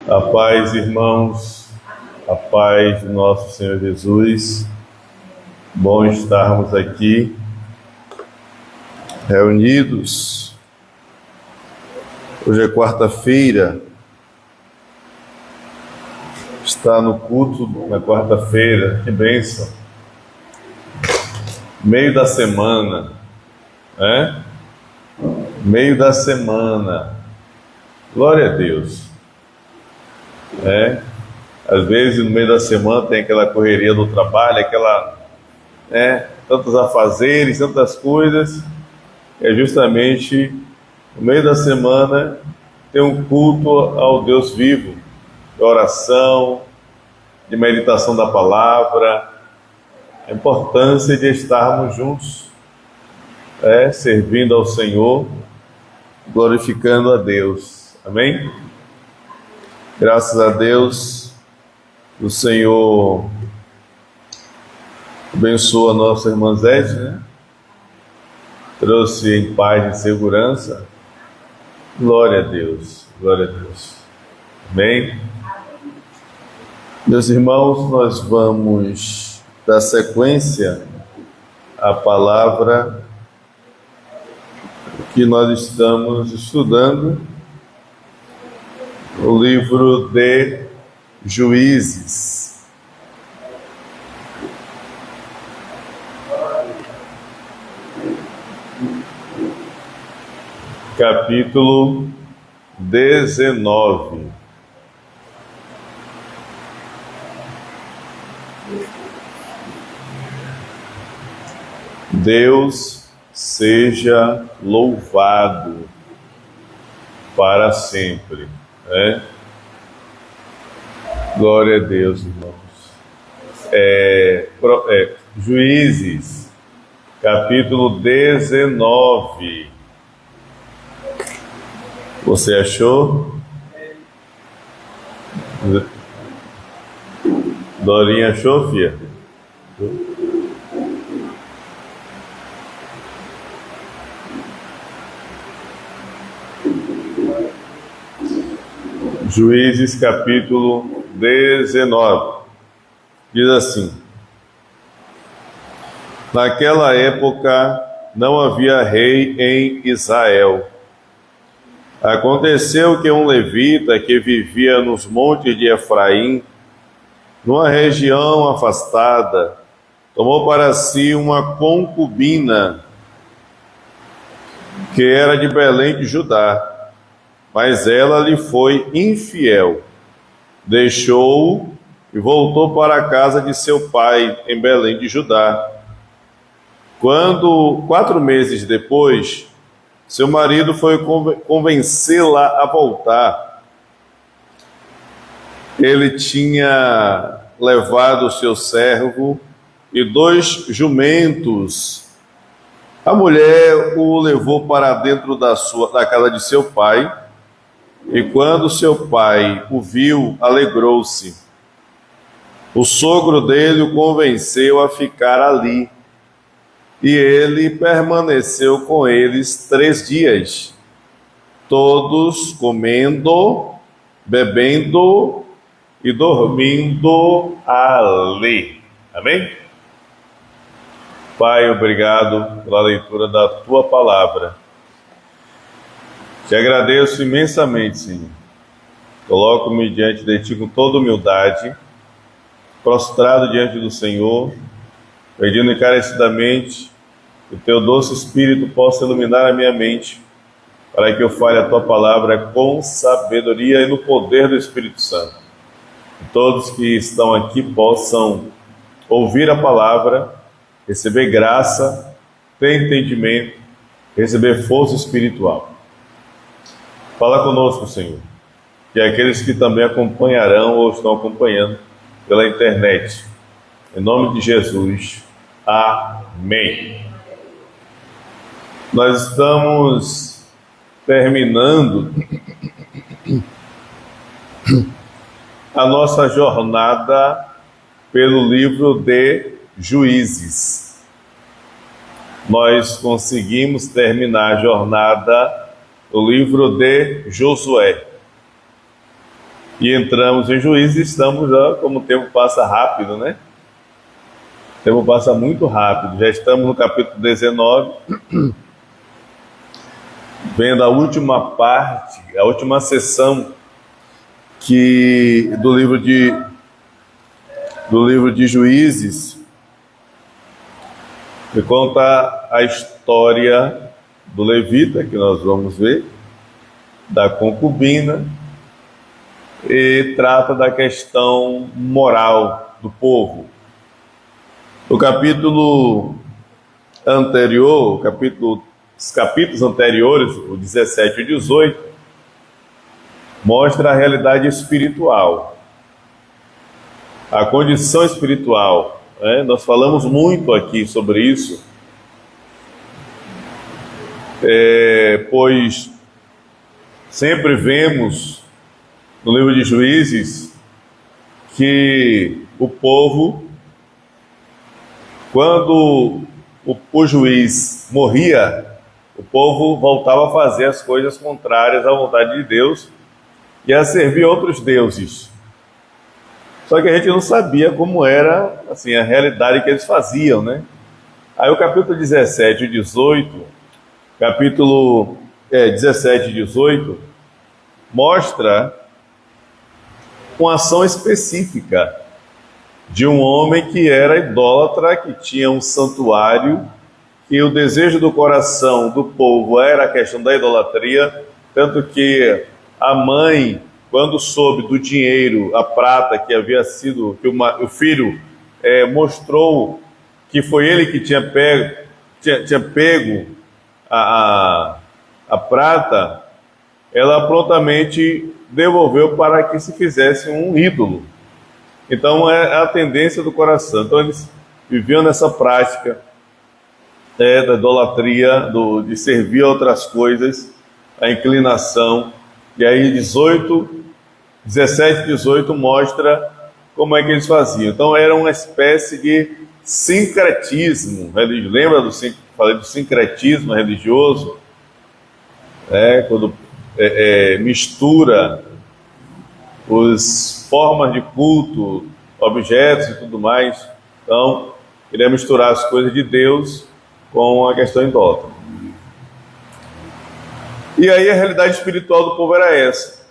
A paz, irmãos, a paz do nosso Senhor Jesus. Bom estarmos aqui reunidos. Hoje é quarta-feira. Está no culto na quarta-feira. Que bênção. Meio da semana, né? Meio da semana. Glória a Deus. Às vezes no meio da semana tem aquela correria do trabalho, tantos afazeres, tantas coisas. É justamente no meio da semana tem um culto ao Deus vivo, de oração, de meditação da palavra, a importância de estarmos juntos, servindo ao Senhor, glorificando a Deus. Amém? Graças a Deus, o Senhor abençoa a nossa irmã Zete, né? Trouxe em paz e segurança. Glória a Deus, glória a Deus. Amém? Meus irmãos, nós vamos dar sequência à palavra que nós estamos estudando, o livro de Juízes. Capítulo 19. Deus seja louvado para sempre. Glória a Deus, irmãos. Juízes, capítulo 19. Você achou? Dorinha achou, filha? Juízes, capítulo 19. Diz assim: Naquela época não havia rei em Israel. Aconteceu que um levita que vivia nos montes de Efraim, numa região afastada, tomou para si uma concubina que era de Belém de Judá. Mas ela lhe foi infiel, deixou-o e voltou para a casa de seu pai, em Belém de Judá. 4 meses depois, seu marido foi convencê-la a voltar. Ele tinha levado seu servo e 2 jumentos. A mulher o levou para dentro da casa de seu pai. E quando seu pai o viu, alegrou-se. O sogro dele o convenceu a ficar ali, e ele permaneceu com eles 3 dias, todos comendo, bebendo e dormindo ali. Amém? Pai, obrigado pela leitura da tua palavra. Te agradeço imensamente, Senhor. Coloco-me diante de Ti com toda humildade, prostrado diante do Senhor, pedindo encarecidamente que o Teu doce Espírito possa iluminar a minha mente, para que eu fale a Tua palavra com sabedoria e no poder do Espírito Santo. Que todos que estão aqui possam ouvir a palavra, receber graça, ter entendimento, receber força espiritual. Fala conosco, Senhor, e aqueles que também acompanharão ou estão acompanhando pela internet. Em nome de Jesus, amém. Nós estamos terminando a nossa jornada pelo livro de Juízes. Nós conseguimos terminar a jornada do livro de Josué. E entramos em Juízes e estamos já, como o tempo passa rápido, né? O tempo passa muito rápido. Já estamos no capítulo 19, vendo a última parte, a última sessão do livro de Juízes, que conta a história do levita, que nós vamos ver, da concubina, e trata da questão moral do povo. O capítulo anterior, os capítulos anteriores, o 17 e o 18, mostra a realidade espiritual, a condição espiritual. Nós falamos muito aqui sobre isso, pois sempre vemos no livro de Juízes que o povo, quando o juiz morria, o povo voltava a fazer as coisas contrárias à vontade de Deus e a servir outros deuses. Só que a gente não sabia como era assim, a realidade que eles faziam, né? Aí o capítulo 17 e 18, capítulo 17 e 18, mostra uma ação específica de um homem que era idólatra, que tinha um santuário, que o desejo do coração do povo era a questão da idolatria, tanto que a mãe, quando soube do dinheiro, a prata que havia sido, que o filho mostrou que foi ele que tinha pego a prata, ela prontamente devolveu para que se fizesse um ídolo. Então é a tendência do coração. Então eles viviam nessa prática da idolatria, de servir a outras coisas, a inclinação. E aí 17 e 18 mostra como é que eles faziam. Então era uma espécie de sincretismo religioso. Lembra falei do sincretismo religioso? Quando mistura as formas de culto, objetos e tudo mais. Então, queria misturar as coisas de Deus com a questão idólatra. E aí a realidade espiritual do povo era essa: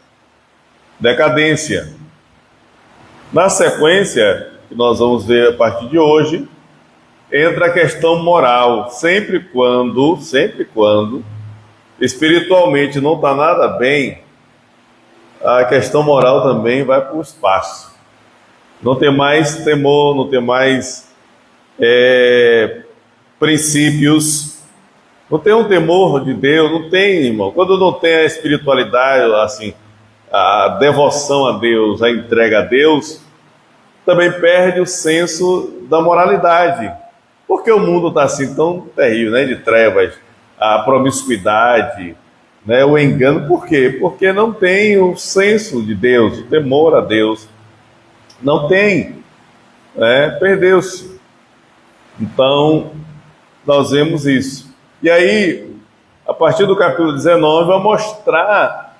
decadência. Na sequência, que nós vamos ver a partir de hoje, entra a questão moral. Sempre quando espiritualmente não está nada bem, a questão moral também vai para o espaço. Não tem mais temor, não tem mais princípios, não tem um temor de Deus, não tem, irmão. Quando não tem a espiritualidade, assim, a devoção a Deus, a entrega a Deus, também perde o senso da moralidade. Porque o mundo está assim tão terrível, né, de trevas, a promiscuidade, né, o engano. Por quê? Porque não tem o senso de Deus, o temor a Deus. Não tem, perdeu-se. Então, nós vemos isso. E aí, a partir do capítulo 19, vai mostrar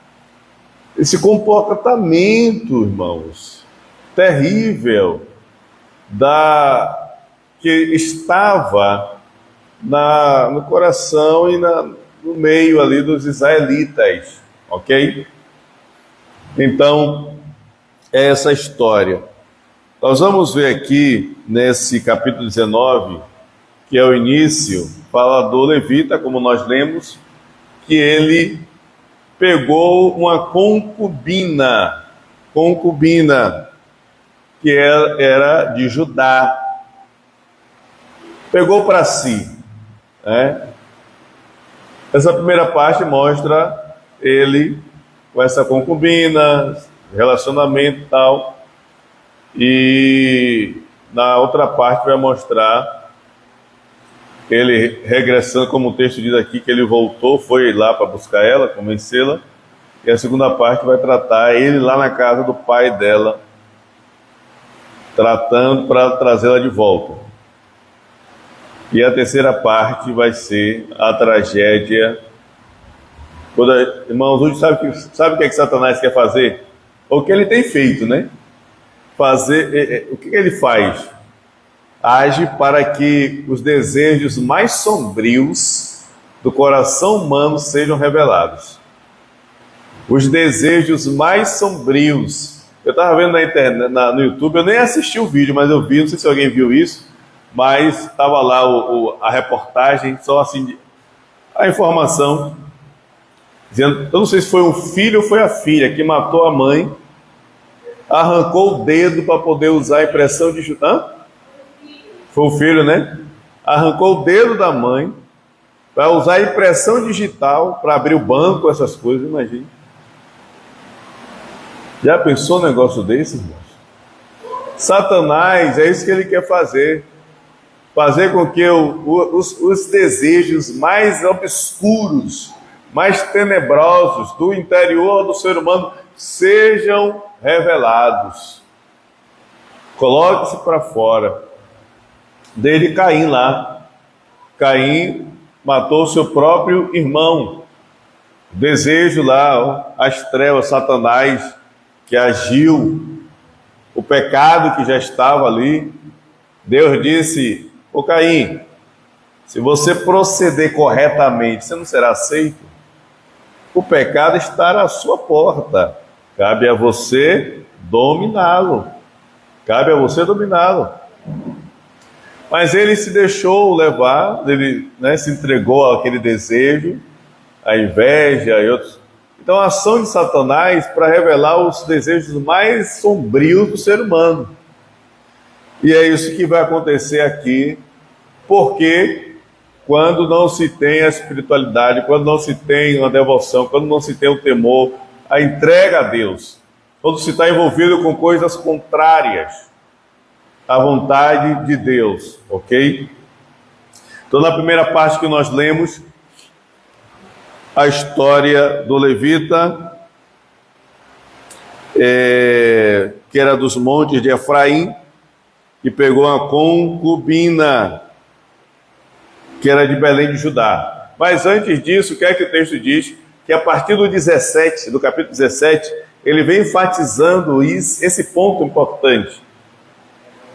esse comportamento, irmãos, terrível, que estava no coração e no meio ali dos israelitas, ok? Então, é essa história. Nós vamos ver aqui, nesse capítulo 19, que é o início, fala do levita, como nós lemos, que ele pegou uma concubina, que era de Judá, pegou para si. Essa primeira parte mostra ele com essa concubina, relacionamento e tal, e na outra parte vai mostrar ele regressando, como o texto diz aqui, que ele voltou, foi lá para buscar ela, convencê-la, e a segunda parte vai tratar ele lá na casa do pai dela, tratando para trazê-la de volta. E a terceira parte vai ser a tragédia. Irmãos, hoje sabe o que é que Satanás quer fazer? O que ele tem feito, né? O que ele faz? Age para que os desejos mais sombrios do coração humano sejam revelados. Os desejos mais sombrios. Eu estava vendo na internet, no YouTube, eu nem assisti o vídeo, mas eu vi, não sei se alguém viu isso, mas estava lá a reportagem, só assim, a informação, dizendo, eu não sei se foi um filho ou foi a filha que matou a mãe, arrancou o dedo para poder usar a impressão digital. Foi o filho, né? Arrancou o dedo da mãe para usar a impressão digital para abrir o banco, essas coisas, imagine. Já pensou um negócio desse, irmãos? Satanás, é isso que ele quer fazer. Fazer com que os desejos mais obscuros, mais tenebrosos do interior do ser humano sejam revelados. Coloque-se para fora. Dele Caim lá. Caim matou seu próprio irmão. O desejo lá, as trevas, Satanás, que agiu, o pecado que já estava ali. Deus disse, ô Caim, se você proceder corretamente, você não será aceito. O pecado está à sua porta. Cabe a você dominá-lo. Cabe a você dominá-lo. Mas ele se deixou levar, ele, se entregou àquele desejo, à inveja e outros. Então, a ação de Satanás para revelar os desejos mais sombrios do ser humano. E é isso que vai acontecer aqui, porque quando não se tem a espiritualidade, quando não se tem uma devoção, quando não se tem o temor, a entrega a Deus, quando se está envolvido com coisas contrárias à vontade de Deus, ok? Então, na primeira parte que nós lemos, a história do levita, que era dos montes de Efraim, que pegou uma concubina, que era de Belém de Judá. Mas antes disso, o que é que o texto diz? Que a partir do 17, do capítulo 17, ele vem enfatizando esse ponto importante.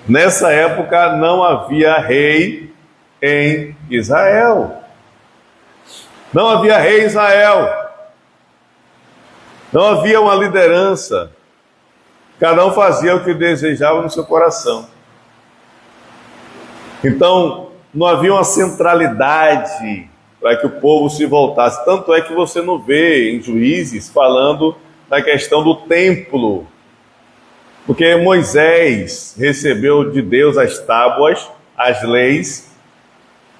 Nessa época não havia rei em Israel. Não havia rei em Israel. Não havia uma liderança. Cada um fazia o que desejava no seu coração. Então, não havia uma centralidade para que o povo se voltasse. Tanto é que você não vê em Juízes falando da questão do templo. Porque Moisés recebeu de Deus as tábuas, as leis,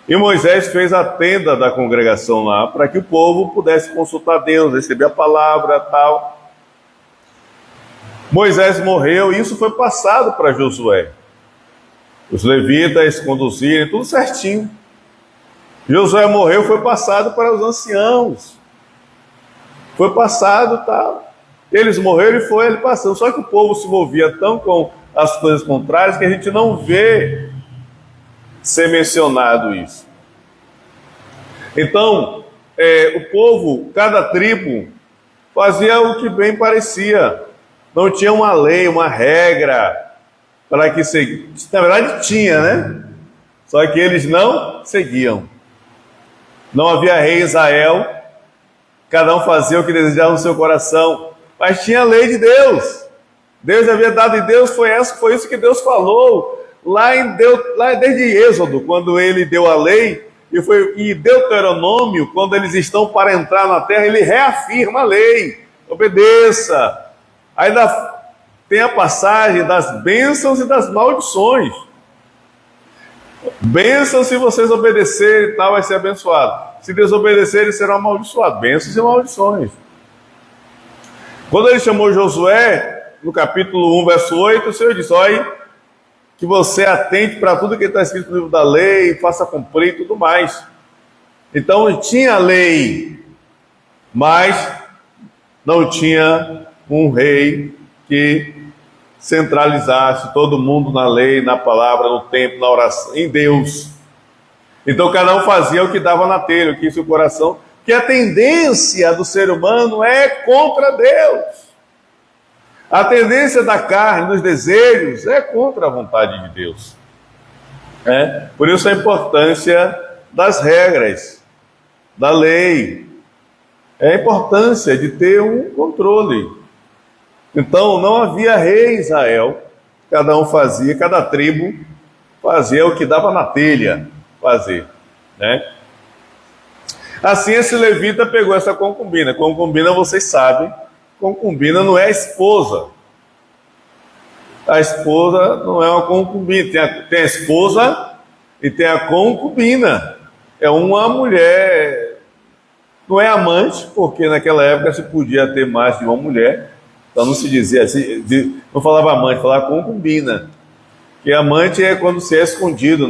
e Moisés fez a tenda da congregação lá, para que o povo pudesse consultar Deus, receber a palavra e tal. Moisés morreu, e isso foi passado para Josué. Os levitas conduziram, tudo certinho. Josué morreu, foi passado para os anciãos. Foi passado, tal. Eles morreram e foi ele passando. Só que o povo se envolvia tão com as coisas contrárias que a gente não vê ser mencionado isso. Então, o povo, cada tribo, fazia o que bem parecia. Não tinha uma lei, uma regra para que seguisse. Na verdade tinha, né? Só que eles não seguiam. Não havia rei em Israel. Cada um fazia o que desejava no seu coração. Mas tinha a lei de Deus. Deus havia dado, e Deus foi isso que Deus falou lá desde Êxodo, quando ele deu a lei, e Deuteronômio, quando eles estão para entrar na terra, ele reafirma a lei. Obedeça. Ainda tem a passagem das bênçãos e das maldições. Bênçãos se vocês obedecerem, tal, vai ser abençoado. Se desobedecerem, serão amaldiçoados. Bênçãos e maldições. Quando ele chamou Josué, no capítulo 1, verso 8, o Senhor disse, olha, que você atente para tudo que está escrito no livro da lei, faça cumprir e tudo mais. Então, tinha lei, mas não tinha um rei que centralizasse todo mundo na lei, na palavra, no tempo, na oração, em Deus. Então, cada um fazia o que dava na telha, o que isso o coração, que a tendência do ser humano é contra Deus. A tendência da carne, dos desejos, é contra a vontade de Deus. Por isso a importância das regras, da lei, a importância de ter um controle. Então não havia rei em Israel, cada tribo fazia o que dava na telha fazer, Assim esse levita pegou essa concubina. Concubina, vocês sabem, concubina não é a esposa. A esposa não é uma concubina. Tem a esposa e tem a concubina. É uma mulher, não é amante, porque naquela época se podia ter mais de uma mulher. Então não se dizia assim, não falava amante, falava concubina. Que amante é quando se é escondido,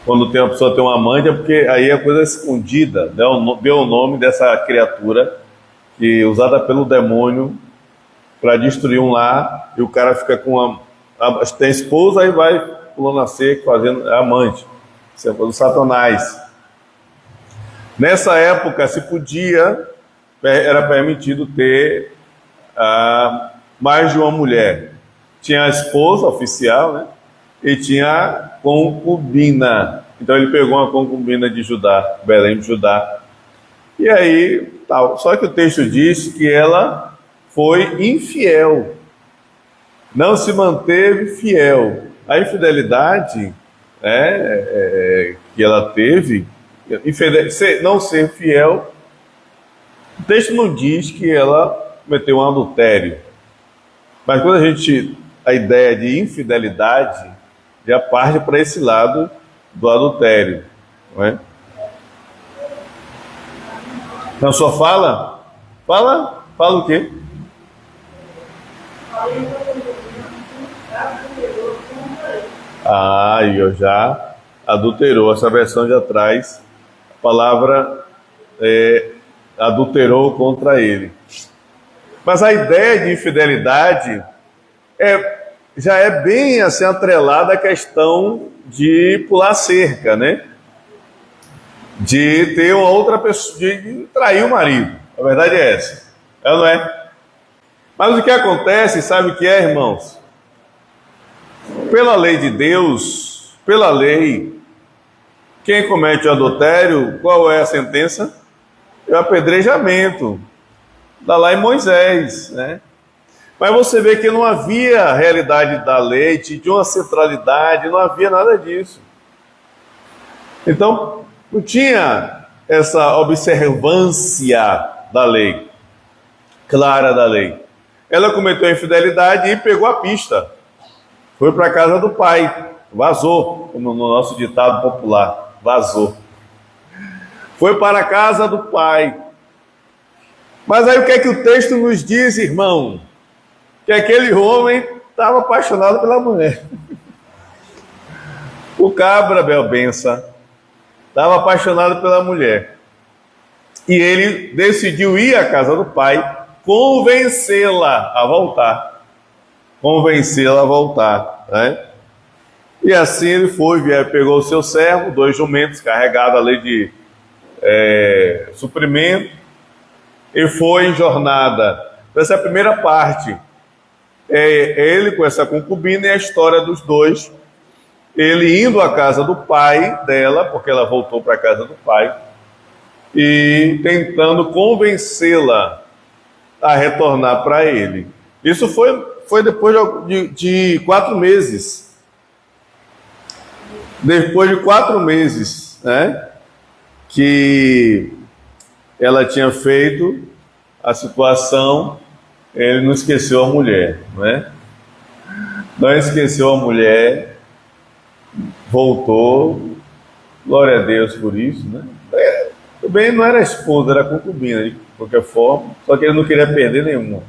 Quando uma pessoa tem um amante é porque aí é coisa escondida. Deu o nome dessa criatura que usada pelo demônio para destruir um lar, e o cara fica com tem esposa, aí vai pulando a cerca, fazendo amante. Isso é do Satanás. Nessa época se podia, era permitido ter mais de uma mulher. Tinha a esposa oficial, e tinha a concubina. Então ele pegou uma concubina de Judá, Belém de Judá. E aí, tal. Só que o texto diz que ela foi infiel. Não se manteve fiel. A infidelidade que ela teve, não ser fiel, o texto não diz que ela cometeu um adultério. Mas quando a ideia de infidelidade já parte para esse lado do adultério, não é? Na sua fala o quê? E eu já adulterou. Essa versão já traz a palavra adulterou contra ele. Mas a ideia de infidelidade já é bem assim atrelada à questão de pular cerca, De ter uma outra pessoa, de trair o marido. A verdade é essa. Ela não é? Mas o que acontece, sabe o que é, irmãos? Pela lei de Deus, pela lei, quem comete o adultério, qual é a sentença? É o apedrejamento. Está lá em Moisés, Mas você vê que não havia realidade da lei, de uma centralidade, não havia nada disso. Então, não tinha essa observância da lei, clara da lei. Ela cometeu a infidelidade e pegou a pista. Foi para a casa do pai, vazou, como no nosso ditado popular, vazou. Foi para a casa do pai. Mas aí o que é que o texto nos diz, irmão? Que aquele homem estava apaixonado pela mulher. O cabra, Belbença, estava apaixonado pela mulher. E ele decidiu ir à casa do pai, convencê-la a voltar. E assim ele foi, pegou o seu servo, 2 jumentos carregados ali de suprimento, e foi em jornada. Essa é a primeira parte. Ele com essa concubina e a história dos dois. Ele indo à casa do pai dela, porque ela voltou para a casa do pai, e tentando convencê-la a retornar para ele. Isso foi depois de 4 meses. Depois de 4 meses, que ela tinha feito a situação, ele não esqueceu a mulher, Não esqueceu a mulher, voltou, glória a Deus por isso, Também não era esposa, era concubina, de qualquer forma, só que ele não queria perder nenhuma.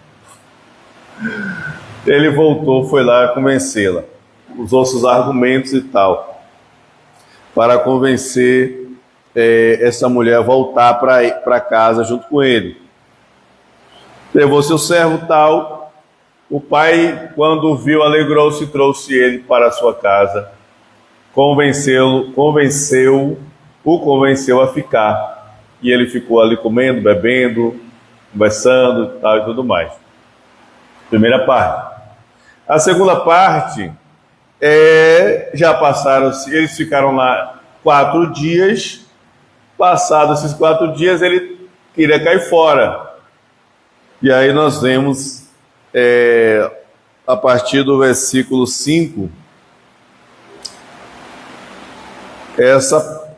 Ele voltou, foi lá convencê-la, usou seus argumentos e tal, para convencer essa mulher a voltar para casa junto com ele. Levou seu servo tal, o pai, quando o viu, alegrou-se e trouxe ele para a sua casa, convenceu a ficar, e ele ficou ali comendo, bebendo, conversando tal, e tudo mais. Primeira parte. A segunda parte já passaram, eles ficaram lá 4 dias. Passados esses 4 dias, ele queria cair fora. E aí nós vemos, a partir do versículo 5,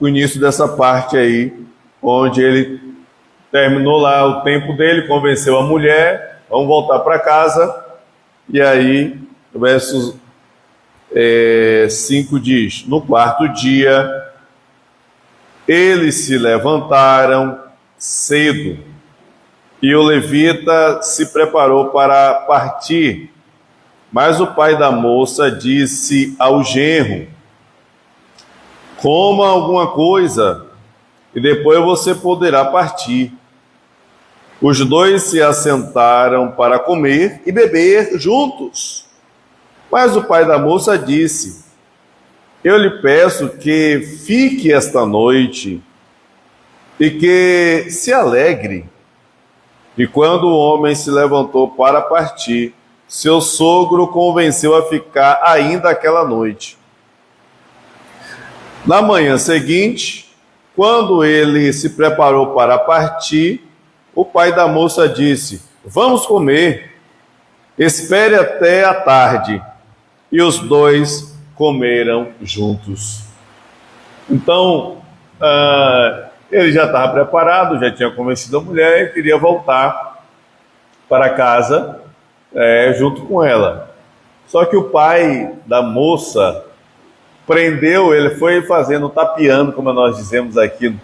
o início dessa parte aí, onde ele terminou lá o tempo dele, convenceu a mulher, vamos voltar para casa. E aí, o verso 5 diz: no 4º dia, eles se levantaram cedo, e o levita se preparou para partir. Mas o pai da moça disse ao genro: coma alguma coisa, e depois você poderá partir. Os dois se assentaram para comer e beber juntos. Mas o pai da moça disse: eu lhe peço que fique esta noite e que se alegre. E quando o homem se levantou para partir, seu sogro o convenceu a ficar ainda aquela noite. Na manhã seguinte, quando ele se preparou para partir, o pai da moça disse: vamos comer, espere até a tarde. E os dois comeram juntos. Então, ele já estava preparado, já tinha convencido a mulher e queria voltar para casa junto com ela. Só que o pai da moça prendeu, ele foi fazendo, tapeando, como nós dizemos aqui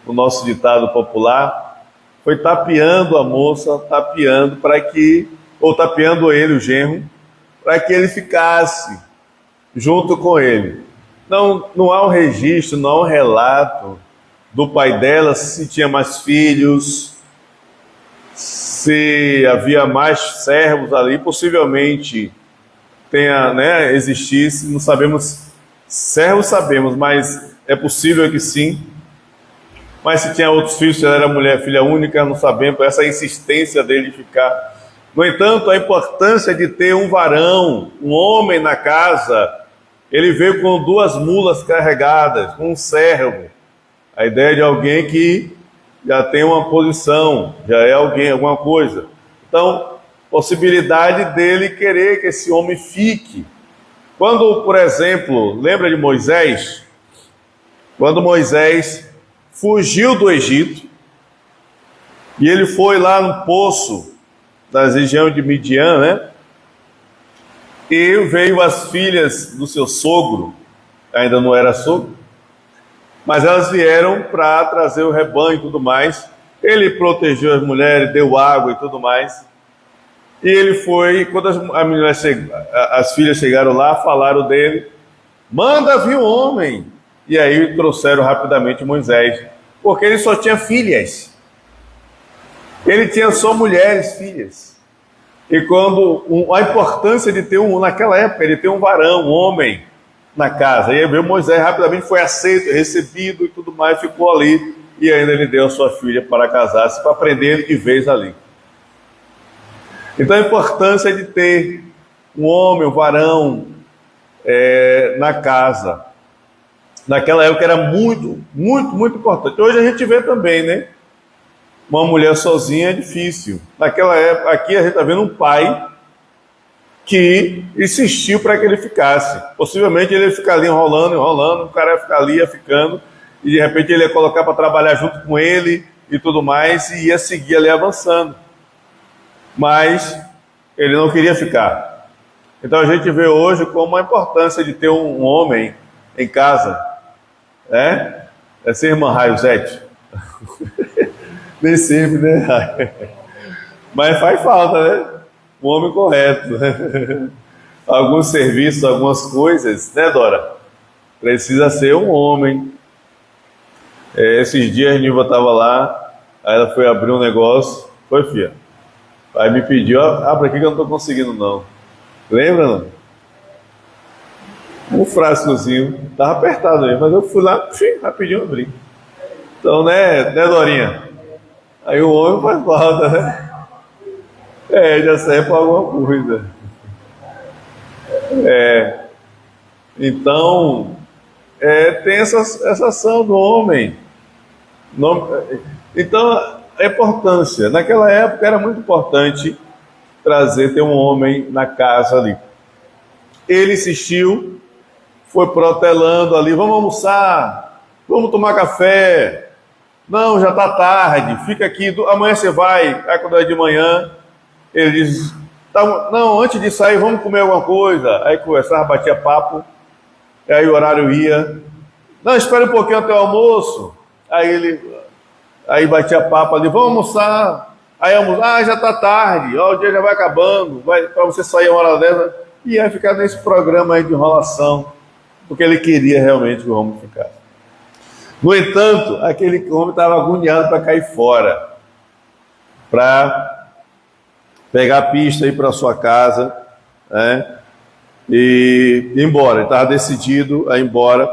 no nosso ditado popular, foi tapeando a moça, tapeando tapeando ele, o genro, para que ele ficasse junto com ele. Não há um registro, não há um relato do pai dela se tinha mais filhos, se havia mais servos ali. Possivelmente existisse, não sabemos. Servos sabemos, mas é possível que sim. Mas se tinha outros filhos, se ela era mulher, filha única, não sabemos. Essa insistência dele de ficar. No entanto, a importância de ter um varão, um homem na casa. Ele veio com 2 mulas carregadas, com um servo. A ideia de alguém que já tem uma posição, já é alguém, alguma coisa. Então, possibilidade dele querer que esse homem fique. Quando, por exemplo, lembra de Moisés? Quando Moisés fugiu do Egito, e ele foi lá no poço das regiões de Midian, né? E veio as filhas do seu sogro, ainda não era sogro, mas elas vieram para trazer o rebanho e tudo mais. Ele protegeu as mulheres, deu água e tudo mais. E ele foi, quando as filhas chegaram lá, falaram dele: manda vir um homem. E aí trouxeram rapidamente Moisés, porque ele só tinha filhas. Ele tinha só mulheres, filhas. E a importância de ter naquela época, ele ter um varão, um homem na casa. E aí veio Moisés, rapidamente foi aceito, recebido e tudo mais, ficou ali. E ainda ele deu a sua filha para casar-se, para prender ele de vez ali. Então a importância de ter um homem, um varão na casa. Naquela época era muito, muito, muito importante. Hoje a gente vê também, né? Uma mulher sozinha é difícil. Naquela época, aqui a gente está vendo um pai que insistiu para que ele ficasse. Possivelmente ele ia ficar ali enrolando, o cara ia ficar ali, ia ficando, e de repente ele ia colocar para trabalhar junto com ele e tudo mais, e ia seguir ali avançando. Mas ele não queria ficar. Então a gente vê hoje como a importância de ter um homem em casa, né? Essa irmã Raiosete. Nem sempre, né? Mas faz falta, né? Um homem correto. Alguns serviços, algumas coisas, né, Dora? Precisa ser um homem. Esses dias a Nilva estava lá, aí ela foi abrir um negócio. Foi, filha? Aí me pediu, abre aqui que eu não estou conseguindo não. Lembra, não? Um frascozinho, estava apertado aí, mas eu fui lá, rapidinho abri. Então, né, Dorinha? Aí o homem faz falta, né? Já serve para alguma coisa. Então, tem essa ação do homem. Então, a importância. Naquela época era muito importante ter um homem na casa ali. Ele insistiu, foi protelando ali, vamos almoçar, vamos tomar café. Não, já está tarde, fica aqui, amanhã você vai. Aí quando é de manhã, ele diz, tá, não, antes de sair vamos comer alguma coisa. Aí conversava, batia papo, aí o horário ia. Não, espere um pouquinho até o almoço. Aí batia papo ali, vamos almoçar. Aí já está tarde, o dia já vai acabando, para você sair uma hora dessa. E ia ficar nesse programa aí de enrolação, porque ele queria realmente que o homem ficasse. No entanto, aquele homem estava agoniado para cair fora, para pegar a pista e ir para sua casa, né? E ir embora. Ele estava decidido a ir embora.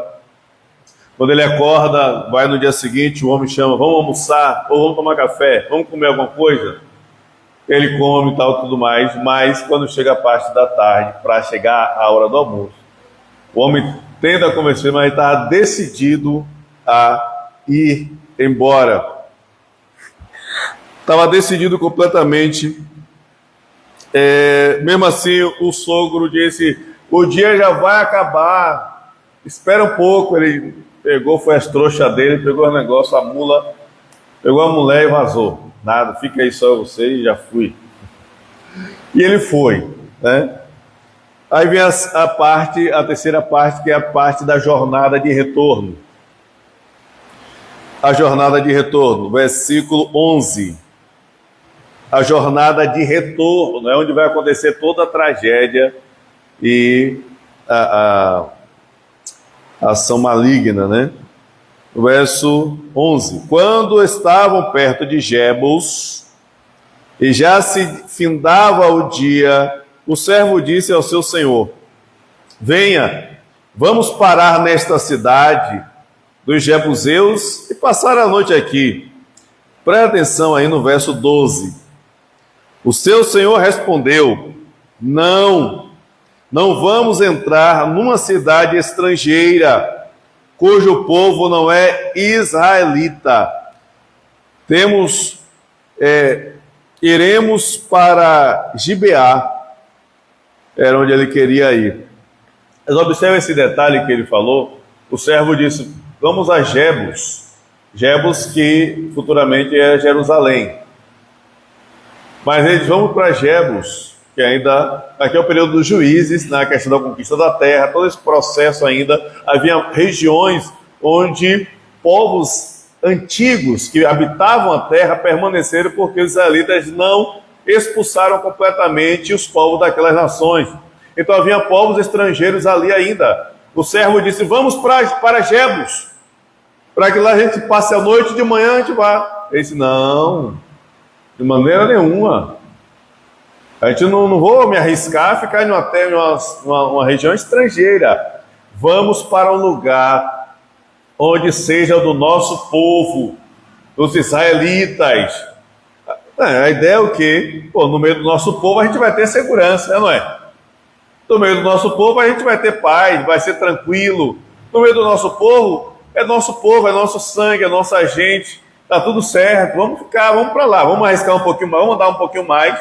Quando ele acorda, vai no dia seguinte, o homem chama, vamos almoçar, ou vamos tomar café, vamos comer alguma coisa? Ele come e tal, tudo mais, mas quando chega a parte da tarde, para chegar a hora do almoço, o homem tenta convencer, mas ele estava decidido a ir embora. Estava decidido completamente. Mesmo assim, o sogro disse, o dia já vai acabar, espera um pouco. Ele pegou, foi as trouxas dele, pegou o negócio, a mula, pegou a mulher e vazou. Nada, fica aí só você e já fui. E ele foi, né? Aí vem a terceira parte, que é a parte da jornada de retorno. A jornada de retorno, versículo 11. A jornada de retorno, é onde vai acontecer toda a tragédia e a ação maligna, né? Verso 11. Quando estavam perto de Jebus, e já se findava o dia, o servo disse ao seu senhor, venha, vamos parar nesta cidade dos Jebuseus e passar a noite aqui. Presta atenção aí no verso 12. O seu senhor respondeu, não vamos entrar numa cidade estrangeira, cujo povo não é israelita. Iremos para Gibeá, era onde ele queria ir. Mas observe esse detalhe que ele falou. O servo disse, vamos a Jebus. Jebus, que futuramente é Jerusalém. Mas eles vão para Jebus, que ainda, aqui é o período dos juízes, na questão da conquista da terra, todo esse processo ainda, havia regiões onde povos antigos que habitavam a terra permaneceram porque os israelitas não expulsaram completamente os povos daquelas nações. Então havia povos estrangeiros ali ainda. O servo disse, vamos para Jebus, para que lá a gente passe a noite e de manhã a gente vá. Ele disse, não, de maneira nenhuma. A gente não vou me arriscar a ficar em uma região estrangeira. Vamos para um lugar onde seja do nosso povo, dos israelitas. A ideia é o quê? No meio do nosso povo a gente vai ter segurança, não é? No meio do nosso povo a gente vai ter paz, vai ser tranquilo. No meio do nosso povo, é nosso sangue, é nossa gente. Tá tudo certo, vamos para lá, vamos arriscar um pouquinho mais, vamos andar um pouquinho mais.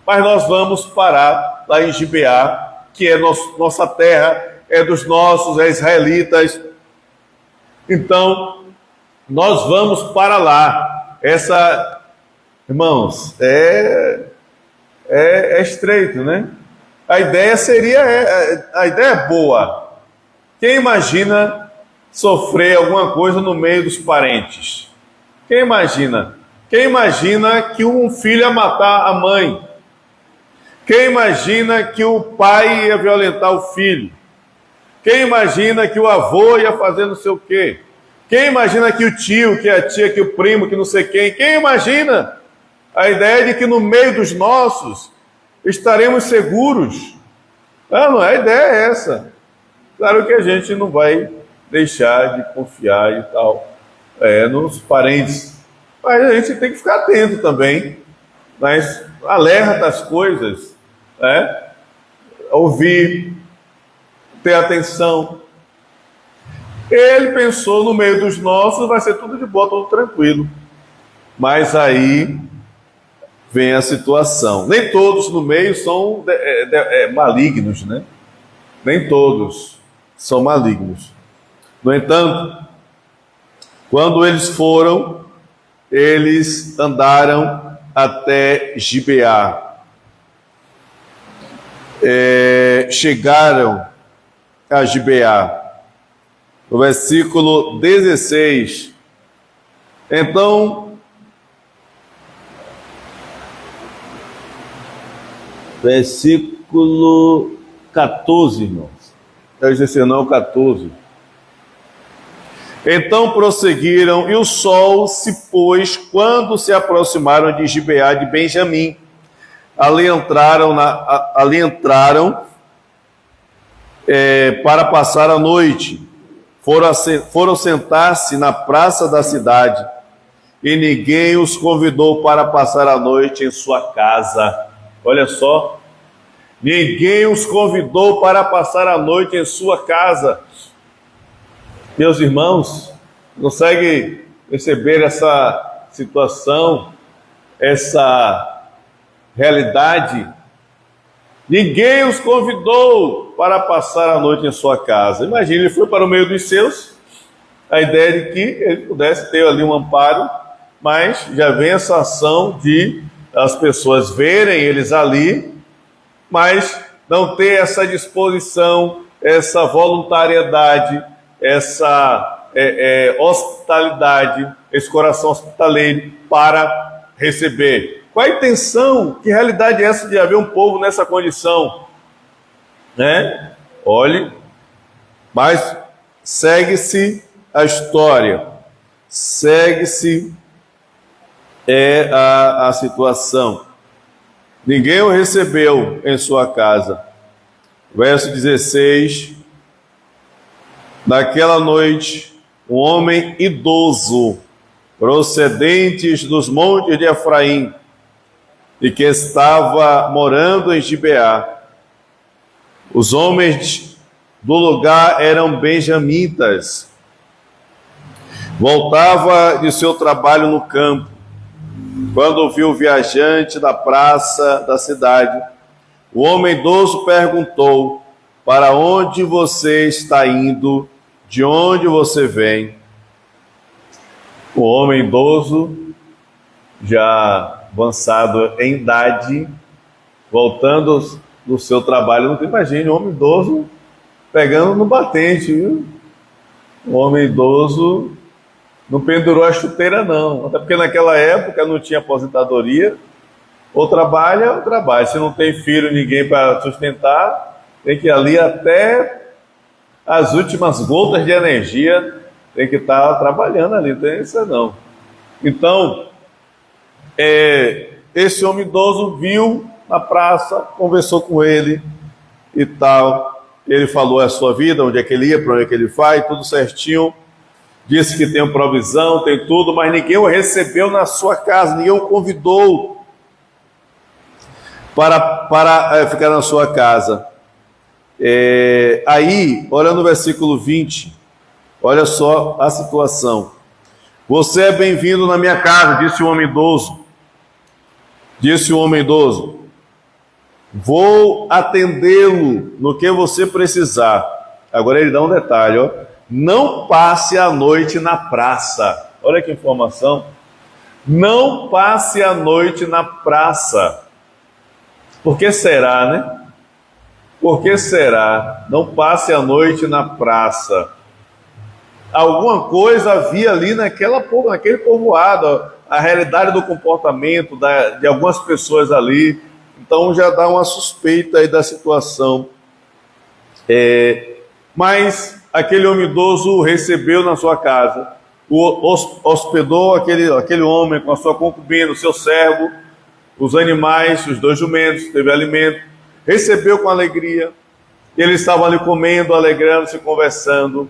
Mas nós vamos parar lá em Gibeá, que é nossa terra, é dos nossos, é israelitas. Então, nós vamos para lá. Irmãos, é estreito, né? A ideia é boa. Quem imagina sofrer alguma coisa no meio dos parentes? Quem imagina? Quem imagina que um filho ia matar a mãe? Quem imagina que o pai ia violentar o filho? Quem imagina que o avô ia fazer não sei o quê? Quem imagina que o tio, que a tia, que o primo, que não sei quem? Quem imagina? A ideia de que no meio dos nossos estaremos seguros. Não é? A ideia é essa. Claro que a gente não vai deixar de confiar e tal nos parentes. Mas a gente tem que ficar atento também. mas alerta as coisas, né? Ouvir, ter atenção. Ele pensou, no meio dos nossos vai ser tudo de boa, tudo tranquilo. Mas aí vem a situação. Nem todos no meio são malignos, né? Nem todos são malignos. No entanto, quando eles foram, eles andaram até Gibeá. Chegaram a Gibeá. No versículo 16. Então, versículo 14, irmãos. Eu disse não, 14. Então prosseguiram, e o sol se pôs quando se aproximaram de Gibeá de Benjamim. Ali entraram para passar a noite. Foram sentar-se na praça da cidade, e ninguém os convidou para passar a noite em sua casa. Olha só, ninguém os convidou para passar a noite em sua casa. Meus irmãos, consegue perceber essa situação, essa realidade? Ninguém os convidou para passar a noite em sua casa. Imagine, ele foi para o meio dos seus, a ideia de que ele pudesse ter ali um amparo, mas já vem essa ação de as pessoas verem eles ali, mas não ter essa disposição, essa voluntariedade, essa hospitalidade, esse coração hospitaleiro para receber. Qual a intenção? Que realidade é essa de haver um povo nessa condição? Né? Olhe, mas segue-se a história, segue-se a situação. Ninguém o recebeu em sua casa. Verso 16. Naquela noite, um homem idoso, procedentes dos montes de Efraim, e que estava morando em Gibeá. Os homens do lugar eram benjamitas. Voltava de seu trabalho no campo, quando viu o viajante da praça da cidade. O homem idoso perguntou: para onde você está indo? De onde você vem? O homem idoso, já avançado em idade, voltando do seu trabalho. Não imagine um homem idoso pegando no batente, viu? O homem idoso não pendurou a chuteira, não. Até porque naquela época não tinha aposentadoria. Ou trabalha, ou trabalha. Se não tem filho, ninguém para sustentar, tem que ir ali até as últimas gotas de energia, tem que estar trabalhando ali, não tem isso não. Então, esse homem idoso viu na praça, conversou com ele e tal. Ele falou a sua vida, onde é que ele ia, para onde é que ele vai, tudo certinho. Disse que tem provisão, tem tudo, mas ninguém o recebeu na sua casa, ninguém o convidou para ficar na sua casa. Aí, olha no versículo 20, olha só a situação. Você é bem-vindo na minha casa, disse o homem idoso. Disse o homem idoso: vou atendê-lo no que você precisar. Agora ele dá um detalhe, ó. Não passe a noite na praça. Olha que informação. Não passe a noite na praça. Por que será, né? Por que será? Não passe a noite na praça. Alguma coisa havia ali naquele povoado, a realidade do comportamento de algumas pessoas ali. Então já dá uma suspeita aí da situação. Mas aquele homem idoso o recebeu na sua casa, hospedou aquele homem com a sua concubina, o seu servo, os animais, os 2 jumentos, teve alimento, recebeu com alegria. Eles estavam ali comendo, alegrando-se, conversando,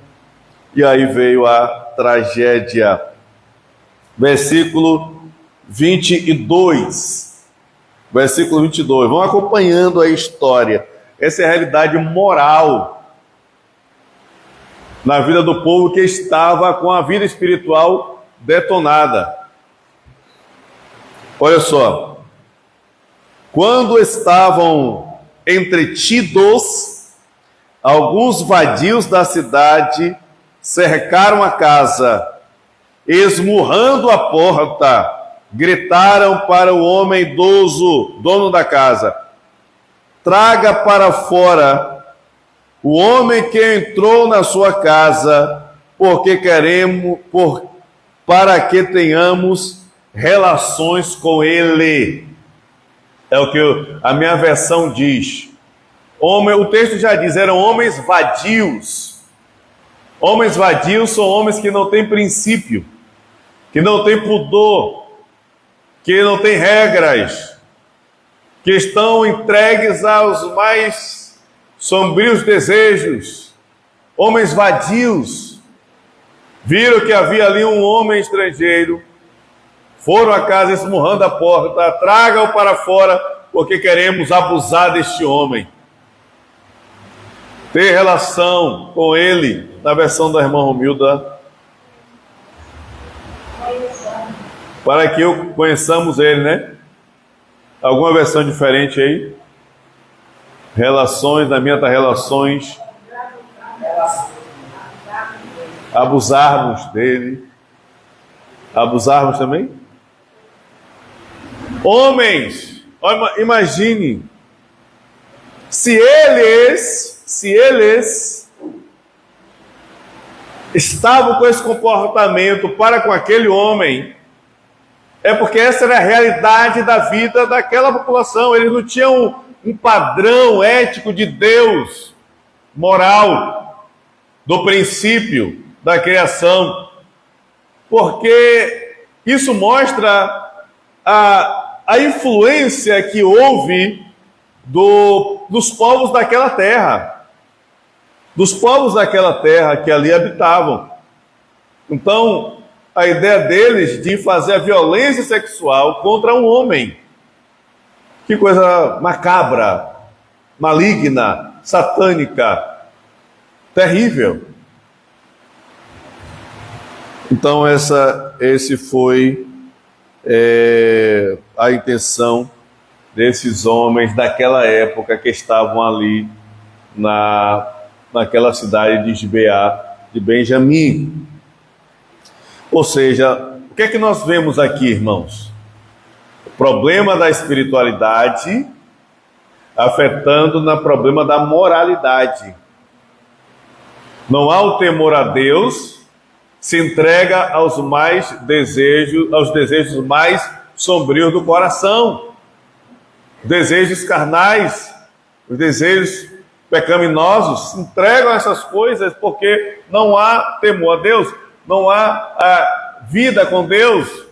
e aí veio a tragédia. Versículo 22. Versículo 22. Vão acompanhando a história. Essa é a realidade moral na vida do povo que estava com a vida espiritual detonada. Olha só. Quando estavam entretidos, alguns vadios da cidade cercaram a casa, esmurrando a porta, gritaram para o homem idoso, dono da casa: traga para fora o homem que entrou na sua casa, porque para que tenhamos relações com ele. É o que a minha versão diz. O texto já diz, eram homens vadios. Homens vadios são homens que não têm princípio, que não têm pudor, que não têm regras, que estão entregues aos mais sombrios desejos. Homens vadios. Viram que havia ali um homem estrangeiro, foram à casa esmurrando a porta: traga-o para fora, porque queremos abusar deste homem. Ter relação com ele, na versão da irmã Romilda, para que conheçamos ele, né? Alguma versão diferente aí? Relações, na minha está relações. Abusarmos dele. Abusarmos também? Homens, imagine, se eles estavam com esse comportamento para com aquele homem, é porque essa era a realidade da vida daquela população. Eles não tinham um padrão ético de Deus, moral, do princípio da criação, porque isso mostra a influência que houve dos povos daquela terra, que ali habitavam. Então, a ideia deles de fazer a violência sexual contra um homem, que coisa macabra, maligna, satânica, terrível. Então esse foi a intenção desses homens daquela época que estavam ali naquela cidade de Gibeá de Benjamim. Ou seja, o que é que nós vemos aqui, irmãos? O problema da espiritualidade afetando no problema da moralidade. Não há o temor a Deus, se entrega aos desejos mais sombrios do coração, desejos carnais, os desejos pecaminosos, se entregam a essas coisas porque não há temor a Deus, não há a vida com Deus.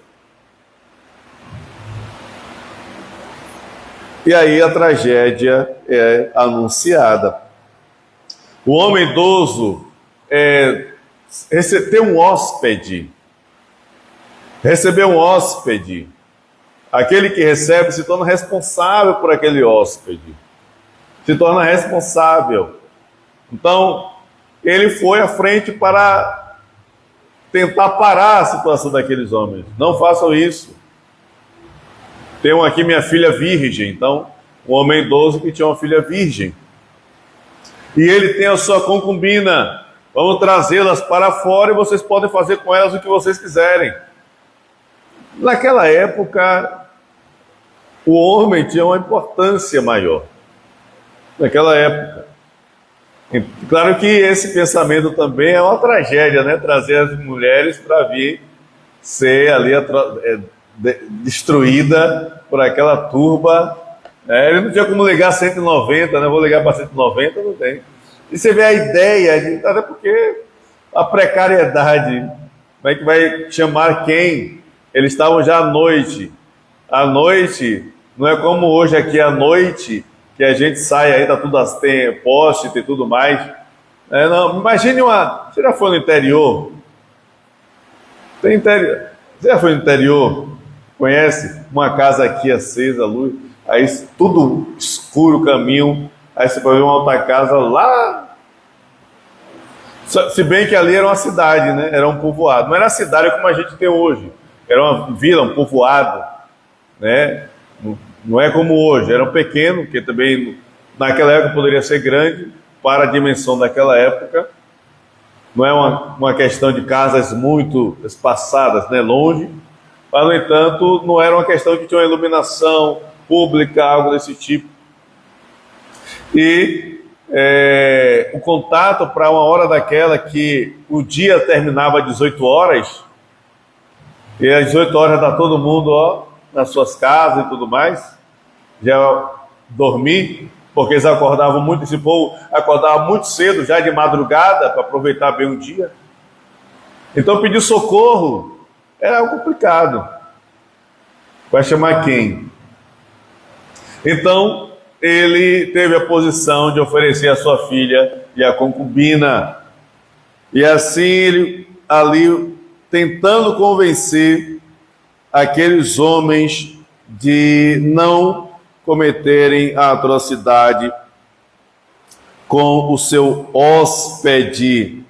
E aí a tragédia é anunciada. O homem idoso recebeu um hóspede. Aquele que recebe se torna responsável por aquele hóspede. Se torna responsável. Então, ele foi à frente para tentar parar a situação daqueles homens. Não façam isso. Tenho aqui minha filha virgem. Então, um homem idoso que tinha uma filha virgem. E ele tem a sua concubina. Vamos trazê-las para fora e vocês podem fazer com elas o que vocês quiserem. Naquela época, o homem tinha uma importância maior. Naquela época. Claro que esse pensamento também é uma tragédia, né? Trazer as mulheres para vir ser ali destruída por aquela turba. Ele não tinha como ligar 190, né? Vou ligar para 190, não tem. E você vê a ideia, até porque a precariedade, como é que vai chamar quem? Eles estavam já à noite. À noite, não é como hoje aqui à noite, que a gente sai aí, tem poste, tem tudo mais. Não, imagine você já foi no interior? Você já foi no interior? Conhece? Uma casa aqui acesa, luz. aí tudo escuro o caminho, aí você vai ver uma outra casa lá. Se bem que ali era uma cidade, né? Era um povoado. Não era cidade como a gente tem hoje. Era uma vila, um povoado, né? Não é como hoje. Era um pequeno, que também naquela época poderia ser grande, para a dimensão daquela época. Não é uma questão de casas muito espaçadas, né? Longe. Mas, no entanto, não era uma questão de ter uma iluminação pública, algo desse tipo. E o contato para uma hora daquela que o dia terminava às 18 horas, e às 18 horas está todo mundo nas suas casas e tudo mais, já dormir, porque eles acordavam muito, esse povo acordava muito cedo, já de madrugada, para aproveitar bem o dia. Então pedir socorro era algo complicado. Vai chamar quem? Então ele teve a posição de oferecer a sua filha e a concubina. E assim ele ali tentando convencer aqueles homens de não cometerem a atrocidade com o seu hóspede.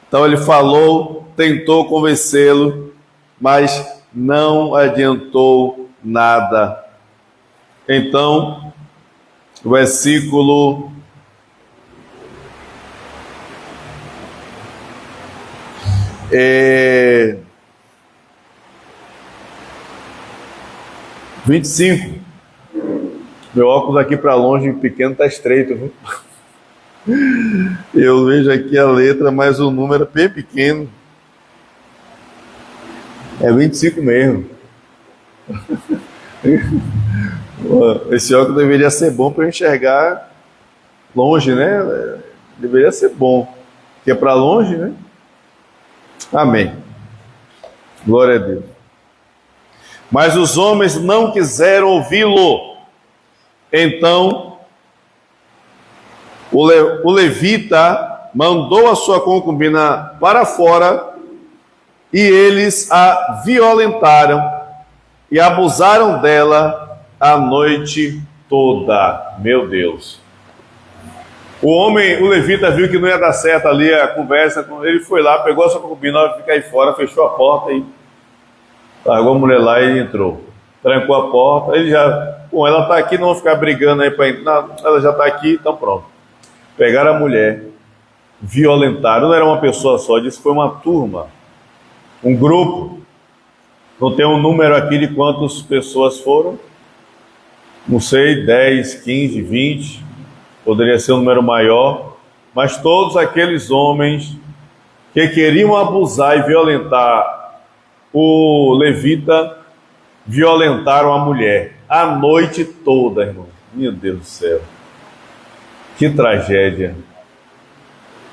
Então ele falou, tentou convencê-lo, mas não adiantou nada. Então, o versículo 25. Meu óculos aqui para longe, pequeno, está estreito, viu? Eu vejo aqui a letra, mas o número é bem pequeno. É 25 mesmo. Esse óculos deveria ser bom para eu enxergar longe, né? Deveria ser bom, porque é para longe, né? Amém. Glória a Deus. Mas os homens não quiseram ouvi-lo. Então, o levita mandou a sua concubina para fora e eles a violentaram e abusaram dela a noite toda. Meu Deus. O levita viu que não ia dar certo ali a conversa, ele foi lá, pegou a sua concubina, ficar aí fora, fechou a porta e largou a mulher lá e entrou. Trancou a porta, ele já, ela está aqui, não vou ficar brigando aí para entrar, ela já está aqui, então pronto. Pegaram a mulher, violentaram, não era uma pessoa só, disse que foi uma turma, um grupo, não tem um número aqui de quantas pessoas foram, não sei, 10, 15, 20, poderia ser um número maior, mas todos aqueles homens que queriam abusar e violentar o levita, violentaram a mulher a noite toda, irmão. Meu Deus do céu, que tragédia.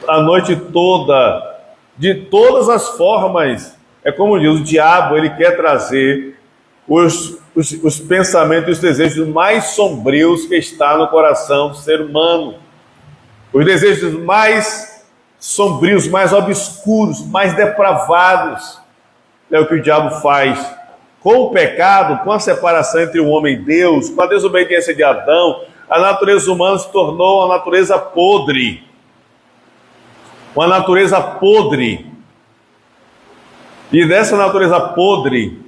A noite toda, de todas as formas. É como diz, o diabo, ele quer trazer os pensamentos e os desejos mais sombrios que está no coração do ser humano. Os desejos mais sombrios, mais obscuros, mais depravados. É o que o diabo faz. Com o pecado, com a separação entre o homem e Deus, com a desobediência de Adão, a natureza humana se tornou uma natureza podre. Uma natureza podre. E dessa natureza podre,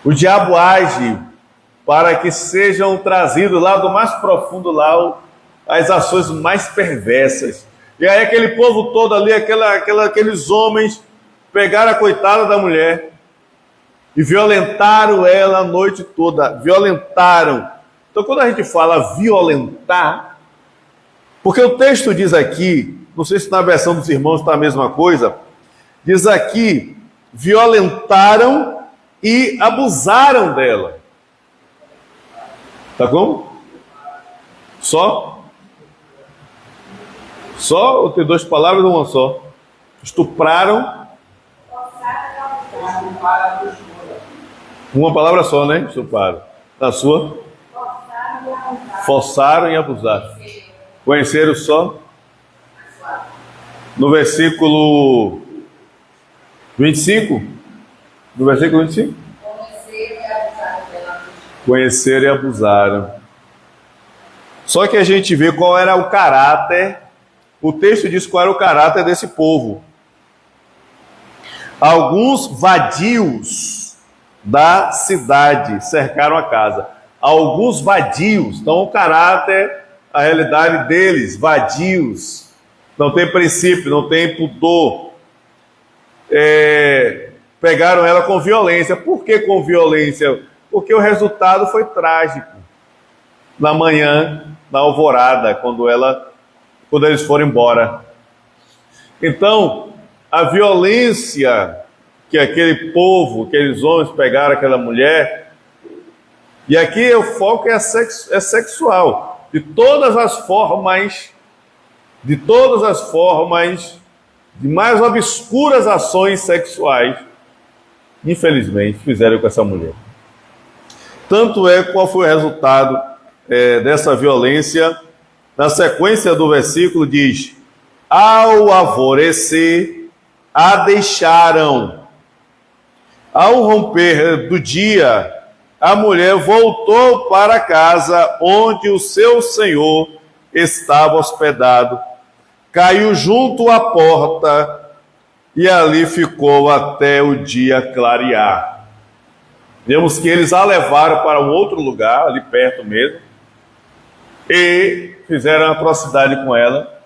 o diabo age para que sejam trazidos lá do mais profundo lá as ações mais perversas. E aí aquele povo todo ali, aqueles homens, pegaram a coitada da mulher e violentaram ela a noite toda. Violentaram. Então quando a gente fala violentar, porque o texto diz aqui, não sei se na versão dos irmãos está a mesma coisa, diz aqui, violentaram e abusaram dela. Tá como? Só? Só ou tem duas palavras ou uma só? Estupraram. Uma palavra só, né? Estupraram. Na sua? Forçaram e abusaram. Conheceram só? No versículo 25? No versículo 25? conheceram e abusaram. Só que a gente vê qual era o caráter, o texto diz qual era o caráter desse povo. Alguns vadios da cidade cercaram a casa. Alguns vadios, então o caráter, a realidade deles, vadios, não tem princípio, não tem pudor. Pegaram ela com violência. Por que com violência? Porque o resultado foi trágico. Na manhã, na alvorada, quando eles foram embora. Então, a violência que aquele povo, aqueles homens pegaram aquela mulher, e aqui o foco é sexual, de todas as formas, de mais obscuras ações sexuais, infelizmente, fizeram com essa mulher. Tanto é qual foi o resultado dessa violência. Na sequência do versículo diz: ao alvorecer a deixaram. Ao romper do dia, a mulher voltou para a casa onde o seu senhor estava hospedado, caiu junto à porta e ali ficou até o dia clarear. Vemos que eles a levaram para um outro lugar, ali perto mesmo, e fizeram atrocidade com ela.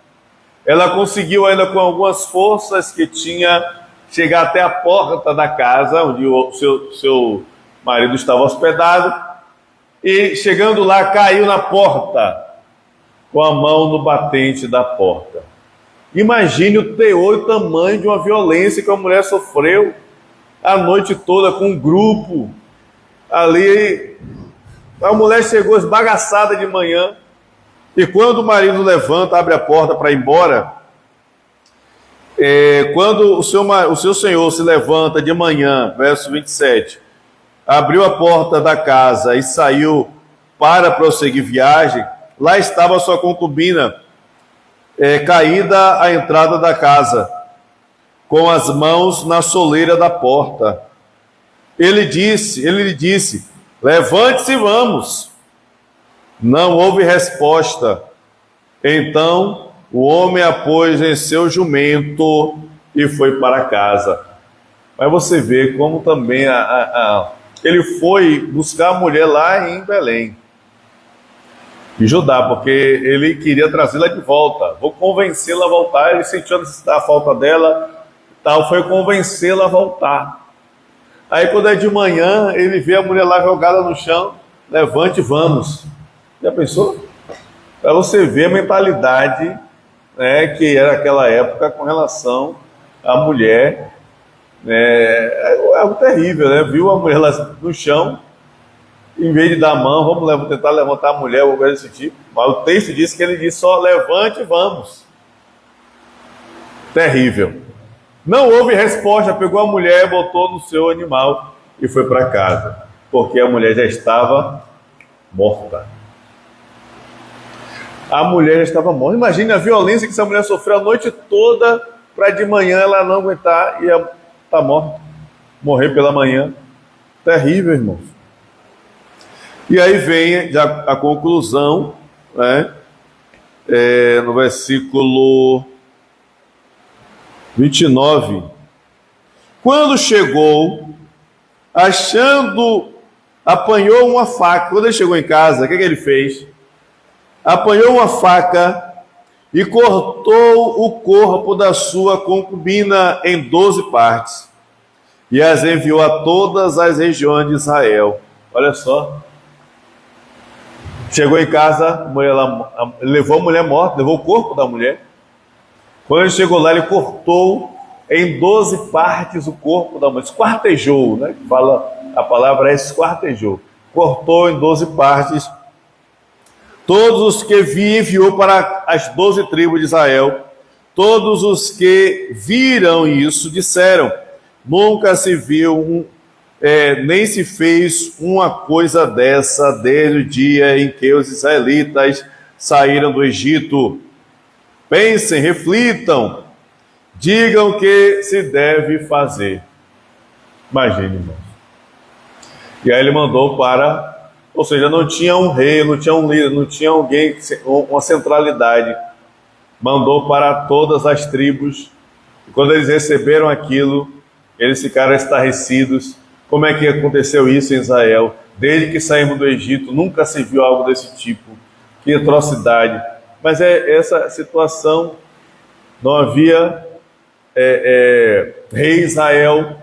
Ela conseguiu ainda com algumas forças que tinha chegar até a porta da casa onde o seu marido estava hospedado, e chegando lá caiu na porta com a mão no batente da porta. Imagine o teor e o tamanho de uma violência que a mulher sofreu a noite toda com um grupo ali. A mulher chegou esbagaçada de manhã, e quando o marido levanta, abre a porta para ir embora, quando o seu senhor se levanta de manhã, verso 27, abriu a porta da casa e saiu para prosseguir viagem, lá estava sua concubina, caída à entrada da casa, com as mãos na soleira da porta. Ele lhe disse, levante-se e vamos. Não houve resposta. Então o homem a pôs em seu jumento e foi para casa. Mas você vê como também ele foi buscar a mulher lá em Belém, em Judá, porque ele queria trazê-la de volta. Vou convencê-la a voltar. Ele sentiu a falta dela, foi convencê-la a voltar. Aí quando é de manhã, ele vê a mulher lá jogada no chão, levante e vamos. Já pensou? Para você ver a mentalidade que era aquela época com relação à mulher. É algo terrível, né? Viu a mulher lá no chão, em vez de dar a mão, vamos tentar levantar a mulher, ou coisa desse tipo. Mas o texto diz que ele disse só levante e vamos. Terrível. Não houve resposta, pegou a mulher, botou no seu animal e foi para casa, porque a mulher já estava morta. A mulher já estava morta. Imagine a violência que essa mulher sofreu a noite toda para de manhã ela não aguentar e estar morta, morrer pela manhã. Terrível, irmãos. E aí vem a conclusão, né? No versículo 29. Quando chegou, apanhou uma faca. Quando ele chegou em casa, o que ele fez? Apanhou uma faca e cortou o corpo da sua concubina em 12 partes e as enviou a todas as regiões de Israel. Olha só. Chegou em casa, levou a mulher morta, levou o corpo da mulher. Quando ele chegou lá, ele cortou em 12 partes o corpo da mulher. Esquartejou, né? A palavra esquartejou. Cortou em 12 partes. Todos os que enviou para as 12 tribos de Israel. Todos os que viram isso disseram, nunca se viu nem se fez uma coisa dessa desde o dia em que os israelitas saíram do Egito. Pensem, reflitam, digam o que se deve fazer. Imagine, irmãos. E aí ele mandou para Ou seja, não tinha um rei, não tinha um líder, não tinha alguém, uma centralidade. Mandou para todas as tribos. E quando eles receberam aquilo, eles ficaram estarrecidos. Como é que aconteceu isso em Israel? Desde que saímos do Egito, nunca se viu algo desse tipo. Que atrocidade. Mas essa situação, não havia rei Israel,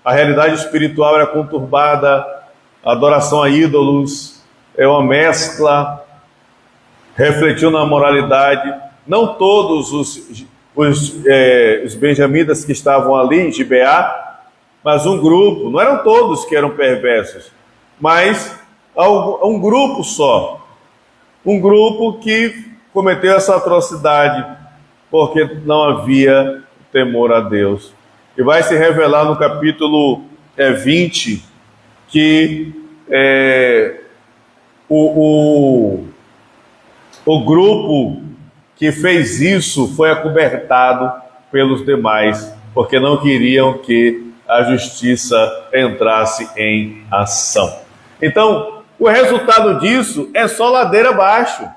a realidade espiritual era conturbada, a adoração a ídolos, uma mescla, refletiu na moralidade. Não todos os benjamitas que estavam ali em Gibeá, mas um grupo, não eram todos que eram perversos, mas um grupo só, um grupo que cometeu essa atrocidade, porque não havia temor a Deus. E vai se revelar no capítulo 20 que o grupo que fez isso foi acobertado pelos demais, porque não queriam que a justiça entrasse em ação. Então, o resultado disso é só ladeira abaixo.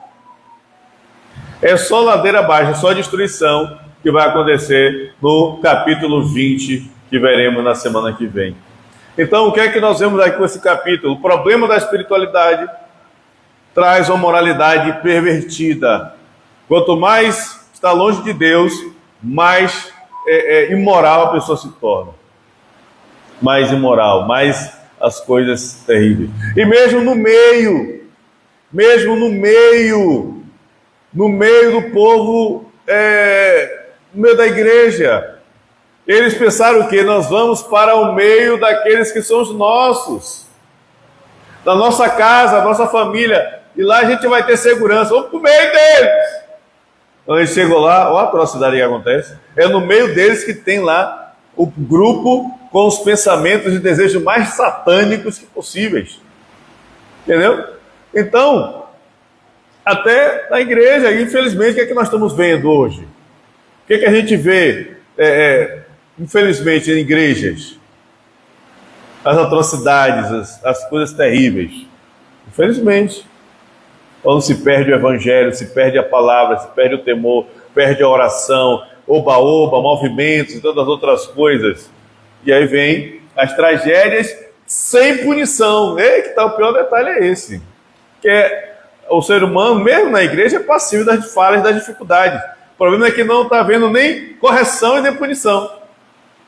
É só ladeira abaixo, é só destruição que vai acontecer no capítulo 20, que veremos na semana que vem. Então, o que é que nós vemos aqui com esse capítulo? O problema da espiritualidade traz uma moralidade pervertida. Quanto mais está longe de Deus, mais imoral a pessoa se torna. Mais imoral, mais as coisas terríveis. E mesmo no meio do povo, no meio da igreja, eles pensaram o quê? Nós vamos para o meio daqueles que são os nossos, da nossa casa, da nossa família, e lá a gente vai ter segurança, vamos para o meio deles. Quando a gente chegou lá, olha a atrocidade que acontece, é no meio deles que tem lá o grupo com os pensamentos e desejos mais satânicos que possíveis. Entendeu? Então, até na igreja, infelizmente, o que é que nós estamos vendo hoje? O que é que a gente vê, infelizmente, em igrejas? As atrocidades, as coisas terríveis. Infelizmente. Quando se perde o evangelho, se perde a palavra, se perde o temor, perde a oração, oba-oba, movimentos e todas as outras coisas. E aí vem as tragédias sem punição. Que tá, o pior detalhe é esse. Que o ser humano, mesmo na igreja, é passivo das falhas, das dificuldades. O problema é que não está havendo nem correção e nem punição.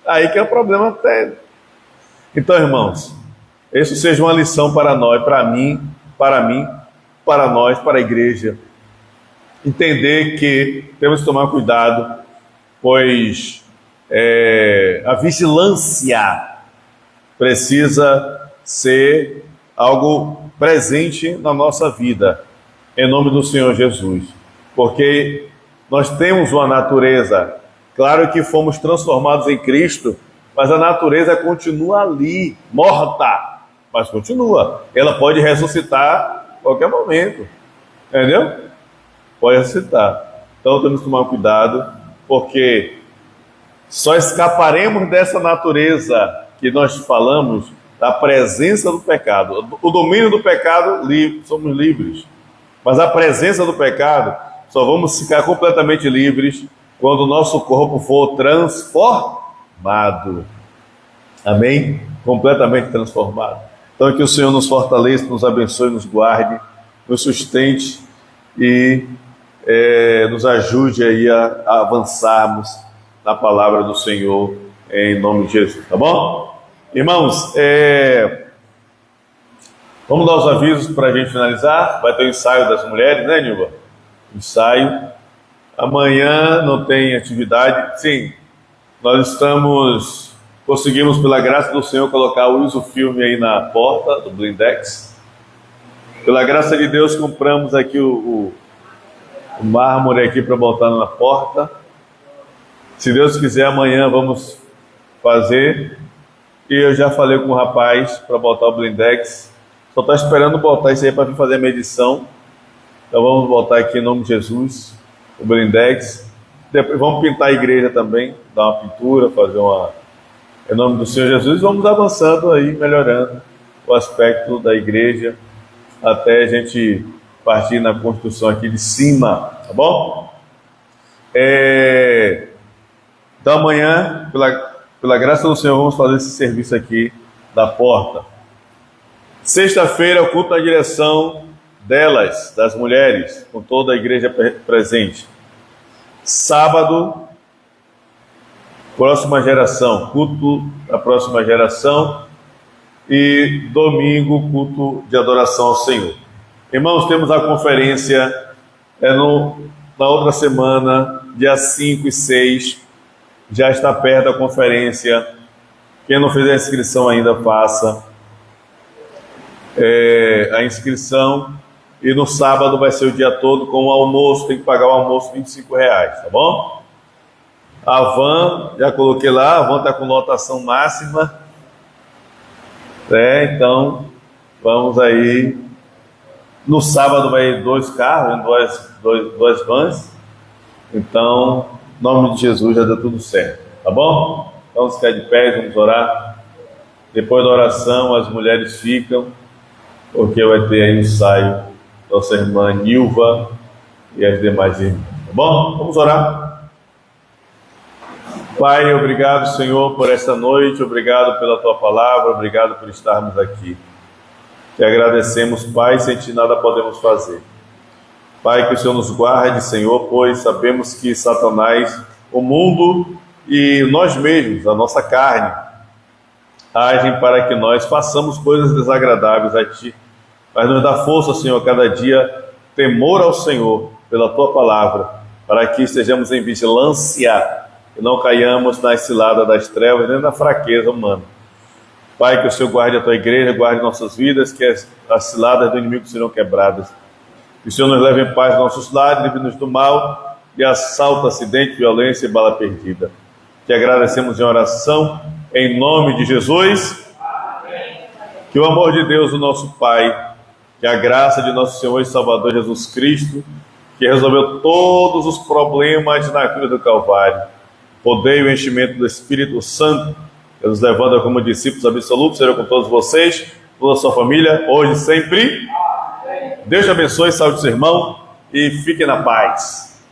Aí que é o problema até. Então, irmãos, isso seja uma lição para nós, para nós, para a igreja. Entender que temos que tomar cuidado, pois a vigilância precisa ser algo presente na nossa vida, em nome do Senhor Jesus. Porque nós temos uma natureza, claro que fomos transformados em Cristo, mas a natureza continua ali, morta, mas continua. Ela pode ressuscitar a qualquer momento, entendeu? Pode ressuscitar. Então temos que tomar cuidado, porque só escaparemos dessa natureza que nós falamos, da presença do pecado. O domínio do pecado, somos livres. Mas a presença do pecado, só vamos ficar completamente livres quando o nosso corpo for transformado. Amém? Completamente transformado. Então que o Senhor nos fortaleça, nos abençoe, nos guarde, nos sustente e nos ajude aí a avançarmos na palavra do Senhor, em nome de Jesus, tá bom? Irmãos, vamos dar os avisos para a gente finalizar. Vai ter o ensaio das mulheres, né, Nilva? Ensaio. Amanhã não tem atividade. Sim, nós conseguimos, pela graça do Senhor, colocar o ISO-filme aí na porta do Blindex. Pela graça de Deus, compramos aqui o mármore aqui para botar na porta. Se Deus quiser, amanhã vamos fazer. E eu já falei com o rapaz para botar o Blindex. Só está esperando botar isso aí para vir fazer a medição. Então vamos botar aqui em nome de Jesus o Blindex. Depois vamos pintar a igreja também, dar uma pintura, fazer em nome do Senhor Jesus. Vamos avançando aí, melhorando o aspecto da igreja. até a gente partir na construção aqui de cima, tá bom? Então amanhã, pela graça do Senhor, vamos fazer esse serviço aqui da porta. Sexta-feira, o culto na direção delas, das mulheres, com toda a igreja presente. Sábado, próxima geração, culto da próxima geração. E domingo, culto de adoração ao Senhor. Irmãos, temos a conferência na outra semana, dia 5 e 6. Já está perto a conferência. Quem não fez a inscrição ainda, faça a inscrição. E no sábado vai ser o dia todo com o almoço. Tem que pagar o almoço R$25, tá bom? A van, já coloquei lá, a van está com lotação máxima. Então, vamos aí. No sábado vai 2 carros, duas vans. Então, em nome de Jesus já deu tudo certo, tá bom? Então, se quer de pé, vamos orar. Depois da oração, as mulheres ficam, porque vai ter aí o ensaio da nossa irmã Nilva e as demais irmãs, tá bom? Vamos orar. Pai, obrigado, Senhor, por esta noite, obrigado pela Tua palavra, obrigado por estarmos aqui. Te agradecemos, Pai, sem Ti nada podemos fazer. Pai, que o Senhor nos guarde, Senhor, pois sabemos que Satanás, o mundo e nós mesmos, a nossa carne, agem para que nós façamos coisas desagradáveis a Ti. Mas nos dá força, Senhor, cada dia, temor ao Senhor pela Tua palavra, para que estejamos em vigilância e não caiamos na cilada das trevas, nem na fraqueza humana. Pai, que o Senhor guarde a Tua igreja, guarde nossas vidas, que as ciladas do inimigo serão quebradas. Que o Senhor nos leve em paz aos nossos lares, livre-nos do mal, de assalto, acidente, violência e bala perdida. Te agradecemos em oração, em nome de Jesus. Amém. Que o amor de Deus, o nosso Pai, que a graça de nosso Senhor e Salvador Jesus Cristo, que resolveu todos os problemas na cruz do Calvário, poder e o enchimento do Espírito Santo, que nos levanta como discípulos absolutos, seja com todos vocês, toda a sua família, hoje e sempre. Amém. Deus te abençoe, saúde seu irmão e fique na paz.